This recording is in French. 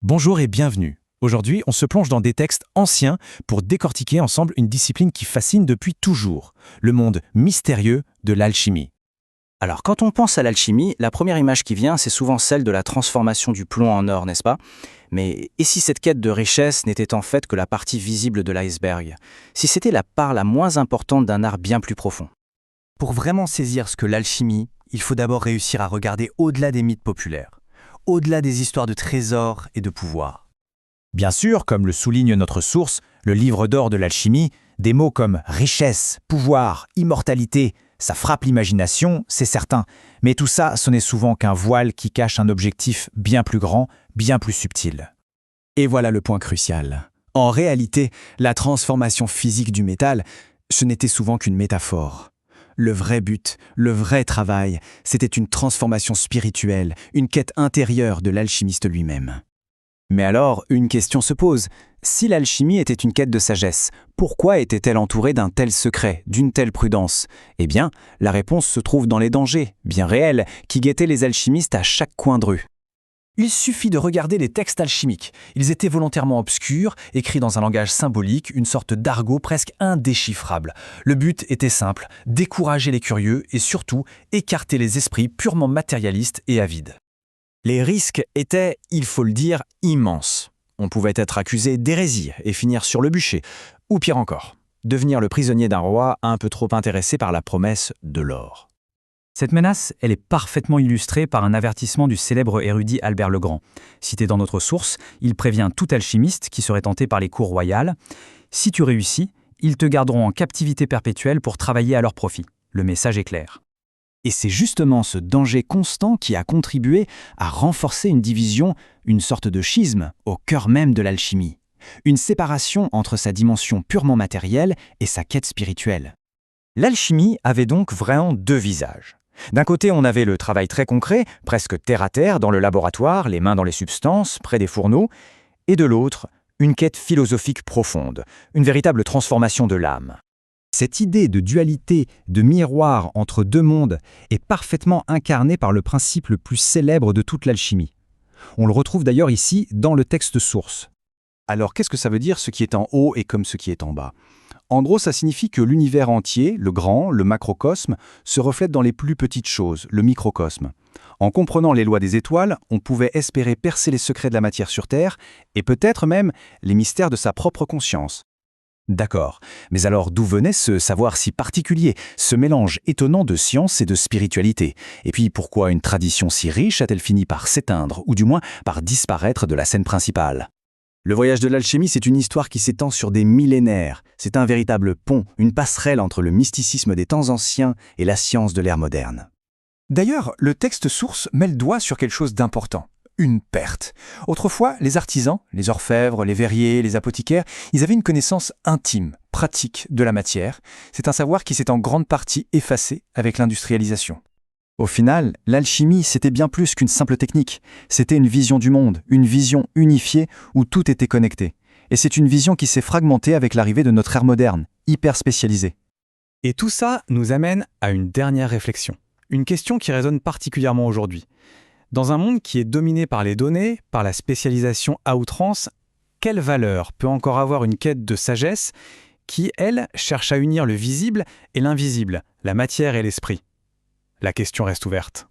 Bonjour et bienvenue. Aujourd'hui, on se plonge dans des textes anciens pour décortiquer ensemble une discipline qui fascine depuis toujours, le monde mystérieux de l'alchimie. Alors, quand on pense à l'alchimie, la première image qui vient, c'est souvent celle de la transformation du plomb en or, n'est-ce pas? Mais et si cette quête de richesse n'était en fait que la partie visible de l'iceberg? Si c'était la part la moins importante d'un art bien plus profond? Pour vraiment saisir ce que l'alchimie, il faut d'abord réussir à regarder au-delà des mythes populaires, au-delà des histoires de trésors et de pouvoir. Bien sûr, comme le souligne notre source, le livre d'or de l'alchimie, des mots comme richesse, pouvoir, immortalité, ça frappe l'imagination, c'est certain. Mais tout ça, ce n'est souvent qu'un voile qui cache un objectif bien plus grand, bien plus subtil. Et voilà le point crucial. En réalité, la transformation physique du métal, ce n'était souvent qu'une métaphore. Le vrai but, le vrai travail, c'était une transformation spirituelle, une quête intérieure de l'alchimiste lui-même. Mais alors, une question se pose. Si l'alchimie était une quête de sagesse, pourquoi était-elle entourée d'un tel secret, d'une telle prudence? Eh bien, la réponse se trouve dans les dangers, bien réels, qui guettaient les alchimistes à chaque coin de rue. Il suffit de regarder les textes alchimiques. Ils étaient volontairement obscurs, écrits dans un langage symbolique, une sorte d'argot presque indéchiffrable. Le but était simple, décourager les curieux et surtout écarter les esprits purement matérialistes et avides. Les risques étaient, il faut le dire, immenses. On pouvait être accusé d'hérésie et finir sur le bûcher, ou pire encore, devenir le prisonnier d'un roi un peu trop intéressé par la promesse de l'or. Cette menace, elle est parfaitement illustrée par un avertissement du célèbre érudit Albert le Grand. Cité dans notre source, il prévient tout alchimiste qui serait tenté par les cours royales. Si tu réussis, ils te garderont en captivité perpétuelle pour travailler à leur profit. Le message est clair. Et c'est justement ce danger constant qui a contribué à renforcer une division, une sorte de schisme, au cœur même de l'alchimie. Une séparation entre sa dimension purement matérielle et sa quête spirituelle. L'alchimie avait donc vraiment deux visages. D'un côté, on avait le travail très concret, presque terre-à-terre, dans le laboratoire, les mains dans les substances, près des fourneaux, et de l'autre, une quête philosophique profonde, une véritable transformation de l'âme. Cette idée de dualité, de miroir entre deux mondes, est parfaitement incarnée par le principe le plus célèbre de toute l'alchimie. On le retrouve d'ailleurs ici dans le texte source. Alors qu'est-ce que ça veut dire ce qui est en haut et comme ce qui est en bas? En gros, ça signifie que l'univers entier, le grand, le macrocosme, se reflète dans les plus petites choses, le microcosme. En comprenant les lois des étoiles, on pouvait espérer percer les secrets de la matière sur Terre et peut-être même les mystères de sa propre conscience. D'accord, mais alors d'où venait ce savoir si particulier, ce mélange étonnant de science et de spiritualité? Et puis pourquoi une tradition si riche a-t-elle fini par s'éteindre, ou du moins par disparaître de la scène principale? Le voyage de l'alchimie, c'est une histoire qui s'étend sur des millénaires. C'est un véritable pont, une passerelle entre le mysticisme des temps anciens et la science de l'ère moderne. D'ailleurs, le texte source met le doigt sur quelque chose d'important. Une perte. Autrefois, les artisans, les orfèvres, les verriers, les apothicaires, ils avaient une connaissance intime, pratique de la matière. C'est un savoir qui s'est en grande partie effacé avec l'industrialisation. Au final, l'alchimie, c'était bien plus qu'une simple technique. C'était une vision du monde, une vision unifiée où tout était connecté. Et c'est une vision qui s'est fragmentée avec l'arrivée de notre ère moderne, hyper spécialisée. Et tout ça nous amène à une dernière réflexion. Une question qui résonne particulièrement aujourd'hui. Dans un monde qui est dominé par les données, par la spécialisation à outrance, quelle valeur peut encore avoir une quête de sagesse qui, elle, cherche à unir le visible et l'invisible, la matière et l'esprit? La question reste ouverte.